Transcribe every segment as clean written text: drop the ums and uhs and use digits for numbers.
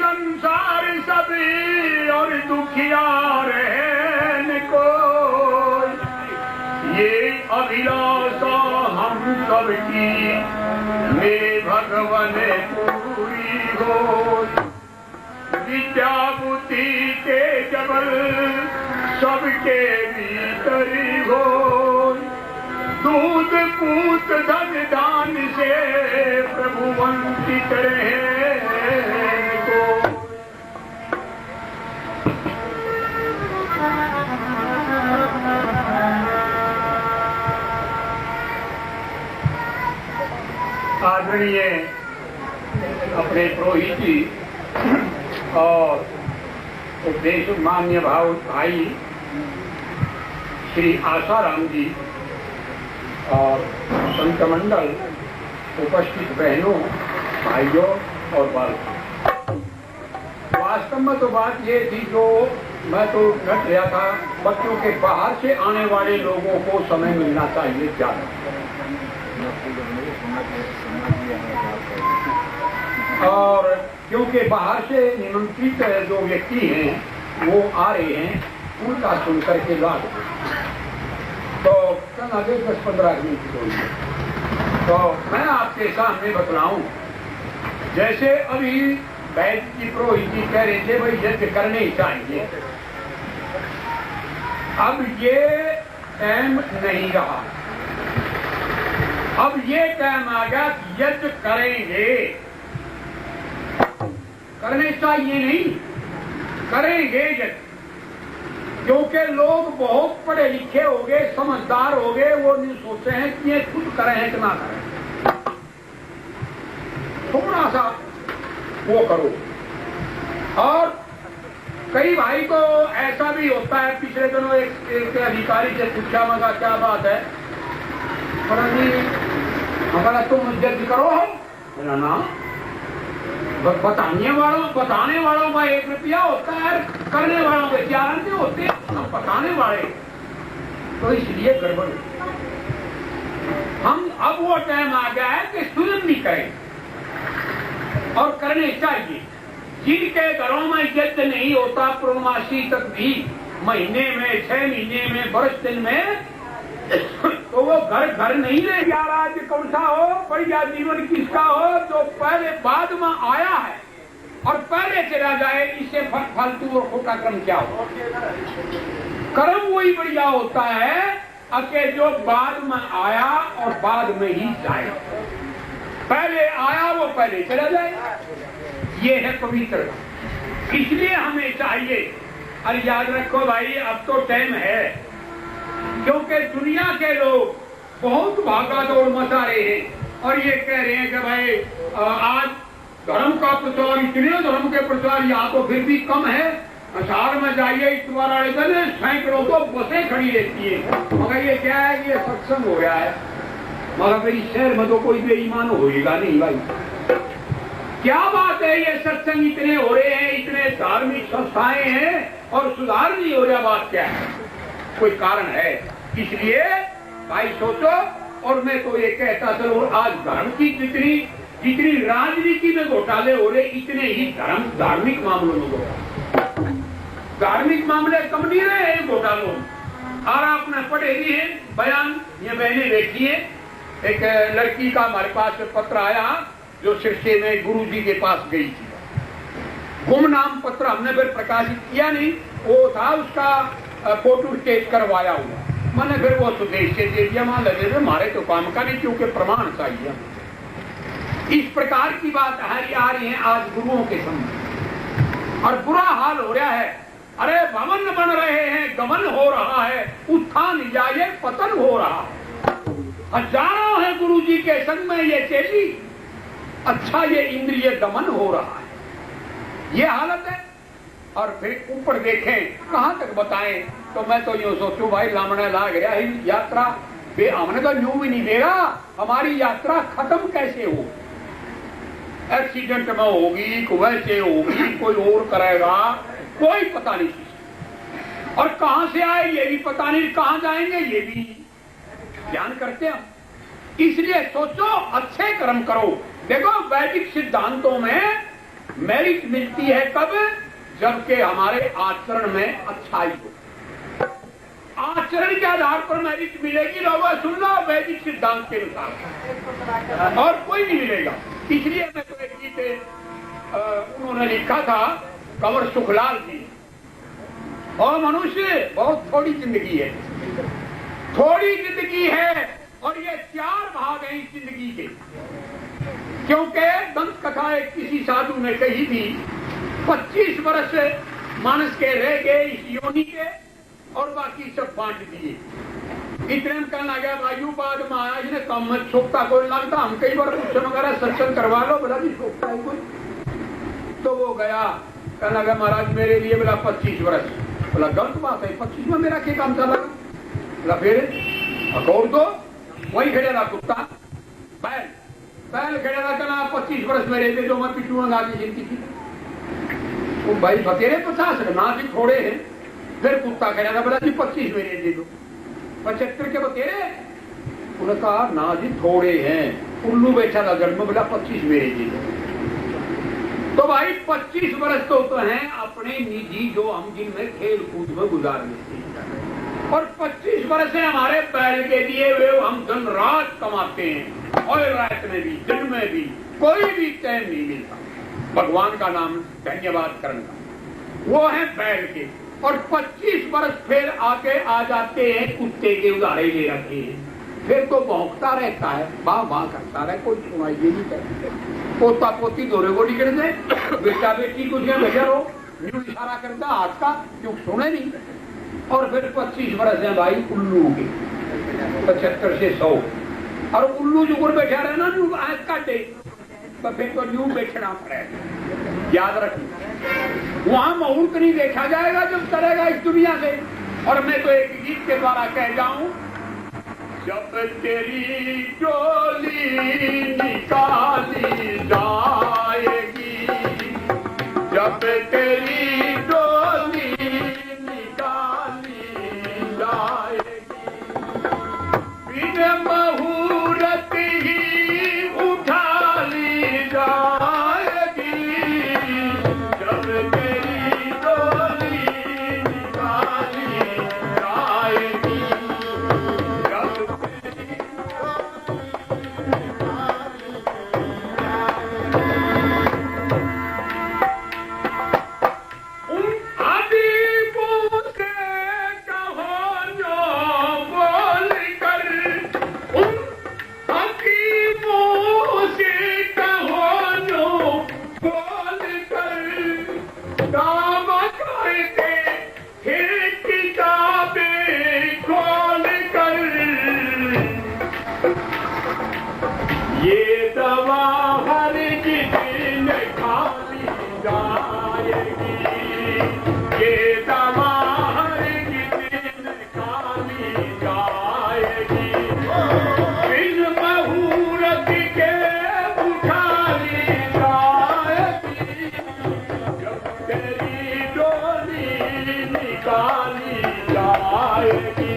संसार सभी और दुखिया रहने को, ये अभिलाषा हम सबकी में भगवान पूरी हो। विद्या बुद्धि के जबल सबके भीतर हो, दूध पूत धन दान से प्रभु वंचित रहे को। आदरणीय अपने पुरोहित जी और उपदेश मान्य भाई श्री आसाराम जी और संत मंडल, उपस्थित बहनों, भाइयों और बालकों, वास्तव में तो बात ये थी जो मैं तो घट रहा था, बच्चों के बाहर से आने वाले लोगों को समय मिलना चाहिए ज्यादा। और क्योंकि बाहर से निमंत्रित जो व्यक्ति हैं वो आ रहे हैं, उनका सुनकर के लाभ तो कल आगे 10-15 मिनट की तो मैं आपके सामने बतलाऊं। जैसे अभी वैद्य जी पुरोहित जी कह रहे थे भाई यज्ञ करने ही चाहिए, अब ये टाइम नहीं रहा, अब ये टाइम आ गया यज्ञ करेंगे, करने चाहिए नहीं, करेंगे यज्ञ। क्योंकि लोग बहुत पढ़े लिखे हो गए, समझदार हो गए, वो नहीं सोचते हैं कि ये खुद करें कि ना करें, थोड़ा सा वो करो। और कई भाई को ऐसा भी होता है, पिछले दिनों एक अधिकारी से पूछा, मगा क्या बात है, हमारा तुम यज्ञ करो हो ना, बताने वालों का 1 रुपया होता है, करने वालों के 4 रुपये होते हैं, बताने वाले तो इसलिए गड़बड़। हम अब वो टाइम आ गया है कि स्वयं भी करें और करने चाहिए। जिनके घरों में यज्ञ नहीं होता पूर्णमासी तक भी, महीने में, 6 महीने में, वर्ष दिन में, तो वो घर नहीं रह गया। राज्य कौन सा हो, बढ़िया जीवन किसका हो, जो पहले बाद में आया है और पहले चला जाए, इससे फालतू और खोटा कर्म क्या हो। कर्म वही बढ़िया होता है अके जो बाद में आया और बाद में ही जाए, पहले आया वो पहले चला जाए, ये है पवित्र। इसलिए हमें चाहिए, अरे याद रखो भाई अब तो टाइम है, क्योंकि दुनिया के लोग बहुत भागा दौड़ मचा रहे हैं और ये कह रहे हैं कि भाई आज धर्म का प्रचार, इतने धर्म के प्रचार यहाँ तो फिर भी कम है, शहर में जाइए इतवार वाले दिन सैकड़ों तो बसें खड़ी रहती है, मगर ये क्या है कि ये सत्संग हो गया है, मगर मेरी शहर में तो कोई बेईमान होएगा नहीं भाई। क्या बात है, ये सत्संग इतने हो रहे हैं, इतने धार्मिक संस्थाएं हैं और सुधार नहीं हो रहा, बात क्या है, कोई कारण है। इसलिए भाई सोचो। और मैं तो ये कहता चलो, आज धर्म की जितनी राजनीति में घोटाले हो रहे, इतने ही धार्मिक मामलों में घोटाले, धार्मिक मामले कम नहीं रहे हैं घोटालों। और आपने पढ़े भी है बयान, ये मैंने देखी है, एक लड़की का हमारे पास पत्र आया जो सिरसे में गुरुजी के पास गई थी, गुमनाम पत्र हमने फिर प्रकाशित किया नहीं, वो था उसका फोटो स्टेट करवाया हुआ, मैंने फिर वो सुदेश से दे दिया, मान लगे हमारे तो काम का नहीं, क्योंकि प्रमाण चाहिए। इस प्रकार की बात आ रही है आज गुरुओं के समय, और बुरा हाल हो रहा है। अरे भवन बन रहे हैं, गमन हो रहा है, उत्थान जाए पतन हो रहा है, हजारों है गुरु जी के संग में ये चेली, अच्छा ये इंद्रिय दमन हो रहा है, ये हालत है। और फिर ऊपर देखें कहां तक बताएं, तो मैं तो यूं सोचूं भाई लामना लाग गया ही यात्रा, हमने तो यूं भी नहीं देगा, हमारी यात्रा खत्म कैसे हो, एक्सीडेंट में होगी, वैसे होगी, कोई और करेगा, कोई पता नहीं, और कहां से आए ये भी पता नहीं, कहां जाएंगे ये भी ध्यान करते हैं। इसलिए सोचो, अच्छे कर्म करो। देखो वैदिक सिद्धांतों में मेरिट मिलती है कब? जबकि हमारे आचरण में अच्छाई हो। आचरण के आधार पर मेरिट मिलेगी। लोगों सुनना वैदिक सिद्धांत के अनुसार, और कोई नहीं मिलेगा। इसलिए मैं तो एक गीत उन्होंने लिखा था, कंवर सुखलाल जी, और मनुष्य बहुत थोड़ी जिंदगी है, थोड़ी जिंदगी है, और ये 4 भाग हैं इस जिंदगी के। क्योंकि दंत कथा एक किसी साधु ने कही थी, 25 वर्ष मानस के रह गए इस योनि के, और बाकी सब बांट दिए। इतने में कहना गया भाइयों, बाद में आया इसने कम में छोकता कोई लगता, हम कई बार क्वेश्चन वगैरह सत्संग करवा लो, बोला जी छोकता है कोई। तो वो गया, कहना गया महाराज मेरे लिए बोला 25 वर्ष। बोला गलत बात है, 25 में मेरा क्या काम चला? बोला फिर और तो वही खड़े रहा कुत्ता, बैल खड़े रहा, कहना 25 वर्ष मेरे दे दो, मैं पिटूंगा आगे जिंदगी की। वो भाई बतेरे 50 ना भी थोड़े हैं। फिर कुत्ता कह रहा, बोला जी 25 मेरे दे दो। 75 के बतेरे? उन्होंने कहा ना जी थोड़े हैं। उल्लू बैठा था घर में, बोला 25 मेरे दे दो। तो भाई 25 वर्ष तो हैं अपने निजी, जो हम जिनमें खेल कूद में गुजारने थे, और 25 वर्ष है हमारे बैल के लिए वे हम दिन रात कमाते हैं, और रात में भी दिन में भी कोई भी टाइम नहीं मिलता भगवान का नाम धन्यवाद करने का। वो है बैल के। और 25 वर्ष फिर आके आ जाते हैं कुत्ते के उदाहरण ले रखे हैं। फिर तो भौंकता रहता है, वाह वाह करता रहे, कोई सुनाई नहीं करता। पोता पोती दोरे को निकल जाए, बेटा बेटी को भेजा हो, न्यू इशारा करता हाथ का, क्यों सुने नहीं। और फिर 25 वर्ष है भाई उल्लू के, 75 से 100। और उल्लू जो को बैठा रहे ना, न्यू आज काटे, तो फिर तो न्यू बैठना पड़ेगा। याद रखना, वहां मुहूर्त नहीं देखा जाएगा जब चलेगा इस दुनिया से। और मैं तो एक गीत के द्वारा कह जाऊं, जब तेरी डोली निकाली जाएगी, जब तेरी डोली निकाली जाएगी, बिन मुहूर्त ही उठा ली जाएगी, जब तेरी डोली निकाली जाएगी, ये दवा हर दिन खाली जाएगी, ये दवा हर दिन खाली जाएगी, बिन मुहूर्त के उठा ली जाएगी, जब तेरी डोली निकाली जाएगी।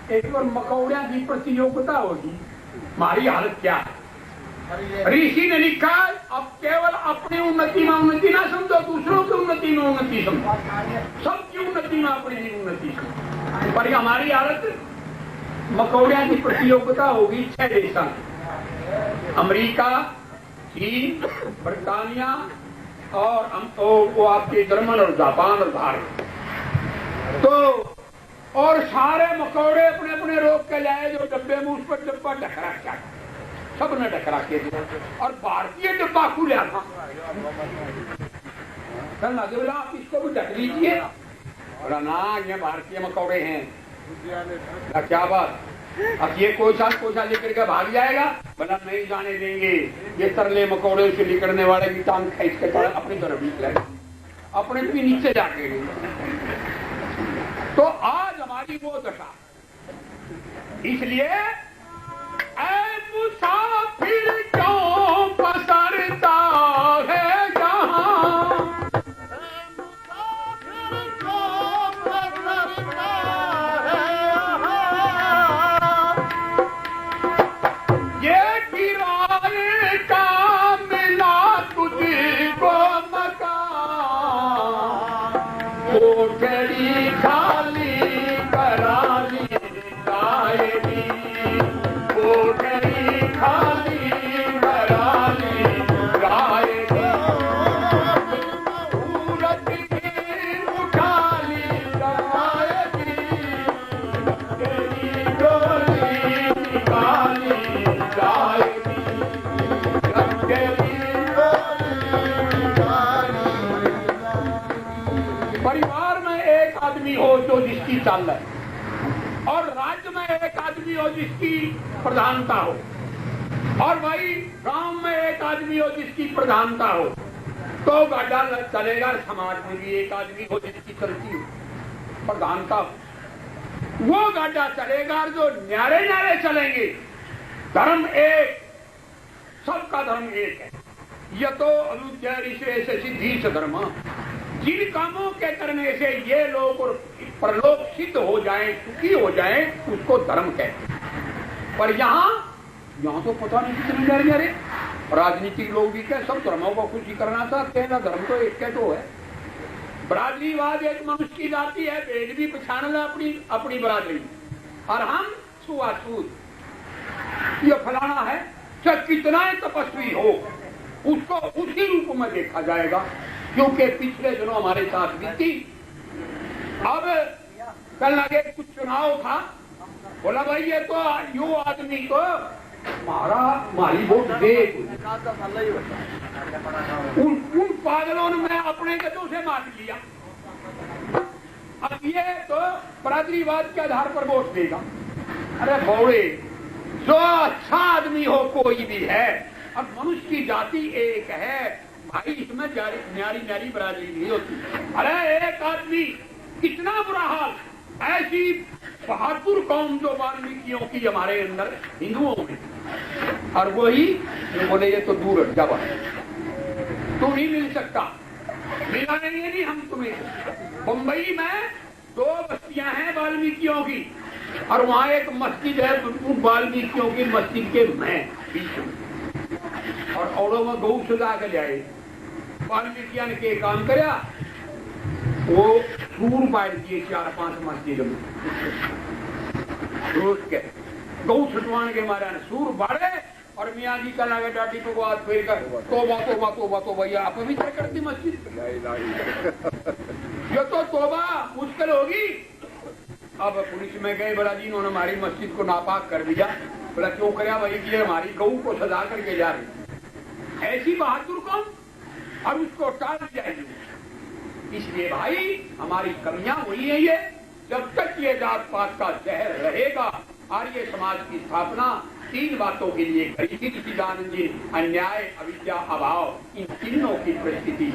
एक बार मकौड़िया की प्रतियोगिता होगी, हमारी हालत क्या है। ऋषि ने लिखा, अब केवल अपनी उन्नति में उन्नति ना समझो, दूसरों की उन्नति में उन्नति समझो, सबकी उन्नति में अपनी उन्नति समझो। पर हमारी हालत मकौड़िया की प्रतियोगिता होगी 6 देशों, अमेरिका, चीन, ब्रिटानिया और वो आपके जर्मन और जापान और भारत। तो और सारे मकौड़े अपने अपने रोक के लाए जो डब्बे में, उस पर डब्बा ढकरा क्या, सबने ढकरा के दिया और भारतीय डब्बा खुला था। बोला आप इसको भी ढक लीजिए। बोला ना, ये भारतीय मकौड़े हैं। क्या बात, अब ये कोसा लेकर के भाग जाएगा? बोला नहीं जाने देंगे, ये तरले मकौड़े से निकलने वाले की टांग खींच के अपनी तरफ निकले, अपने भी नीचे जाके गए। तो आज हमारी वो दशा, इसलिए ऐ मुसाफिर क्यों पसरता है जहां, ये किराए का मिला तुझको मकान, कोठरी खाली कराली जाएगी, कोठरी खाली कराली जाएगी, सूरत की उठाली जाएगी, तेरी डोली निकाली जाएगी, तेरी परिवार में एक आदमी हो जो जिसकी चाल है, और राज्य में एक आदमी हो जिसकी प्रधानता हो, और भाई गांव में एक आदमी हो जिसकी प्रधानता हो, तो गाड़ा चलेगा। समाज में भी एक आदमी हो जिसकी चलती हो, प्रधानता हो, वो गाड़ा चलेगा। जो न्यारे न्यारे चलेंगे, धर्म एक, सबका धर्म एक है। यह तो अयोध्या से सिद्धि से धर्म, जिन कामों के करने से ये लोग परलोक सिद्ध हो जाएं, सुखी हो जाएं, उसको धर्म कहते हैं। पर यहाँ तो पता नहीं कितने न्यारे राजनीतिक लोग भी क्या सब धर्मों को खुशी करना चाहते हैं ना, धर्म तो एक के तो है। बरादरीवाद एक मनुष्य की जाति है, वेद भी पहचान ला अपनी बरादरी, और हम छुआछूत, ये फलाना है, चाहे कितना ही तपस्वी हो उसको उसी रूप में देखा जाएगा, क्योंकि पिछले दिनों हमारे साथ बीती। अब कल लगे कुछ चुनाव था, बोला भाई ये तो यू आदमी को मारी वोट दे। उन पागलों ने अपने गतों से मार लिया। अब ये तो बरादरीवाद के आधार पर वोट देगा। अरे भौड़े, जो अच्छा आदमी हो कोई भी है, अब मनुष्य की जाति एक है भाई, इसमें न्यारी न्यारी बरादरी नहीं होती। अरे एक आदमी, कितना बुरा हाल, ऐसी बहादुर कौम जो वाल्मीकियों की हमारे अंदर हिंदुओं में, और वही बोले ये तो दूर हट जावा, तू नहीं मिल सकता, मिलाएंगे नहीं हम तुम्हें। मुंबई में 2 बस्तियां हैं वाल्मीकियों की, और वहां एक मस्जिद है वाल्मीकियों की मस्जिद के बीच में, और औरों में गौ सजा के जाए। वाल्मीकिया ने के काम कराया, वो सूर बांट दिए 4-5 मस्जिद में रोज के गौ छुटवाने के मारे सूर बाढ़े, और मियाँ जी का लगे डाटी को बात फेर कर तोबा तोबा तोबा तो भैया आप पवित्र कर दी मस्जिद। ये तो तोबा मुश्किल होगी। अब पुलिस में गए, बोला जी इन्होंने हमारी मस्जिद को नापाक कर दिया। बोला क्यों कराया भाई, ये हमारी गौ को सजा करके जा रही, ऐसी बहादुर कौन, और उसको टाल जाएगी। इसलिए भाई हमारी कमियां हुई है ये, जब तक ये जात पात का जहर रहेगा, आर्य समाज की स्थापना 3 बातों के लिए करी थी ऋषिदानंद जी, अन्याय, अविद्या, अभाव, इन तीनों की परिस्थिति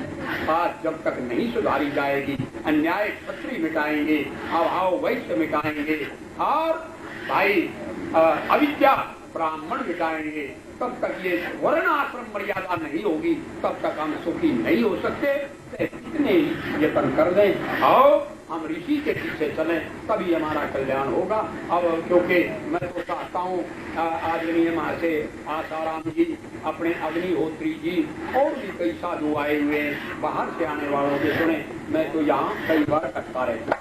आज जब तक नहीं सुधारी जाएगी, अन्याय क्षत्रिय मिटाएंगे, अभाव वैश्य मिटाएंगे, और भाई अविद्या ब्राह्मण मिटाएंगे, तब तक ये वर्ण आश्रम मर्यादा नहीं होगी, तब तक हम सुखी नहीं हो सकते। कितने यत्न कर दें, आओ हम ऋषि के पीछे चलें, तभी हमारा कल्याण होगा। अब क्योंकि मैं तो चाहता हूँ आदरणीय महाशय आसाराम जी, अपने अग्निहोत्री जी, और भी कई साधु आए हुए बाहर से आने वालों के सुने, मैं तो यहाँ कई बार कटता रहता।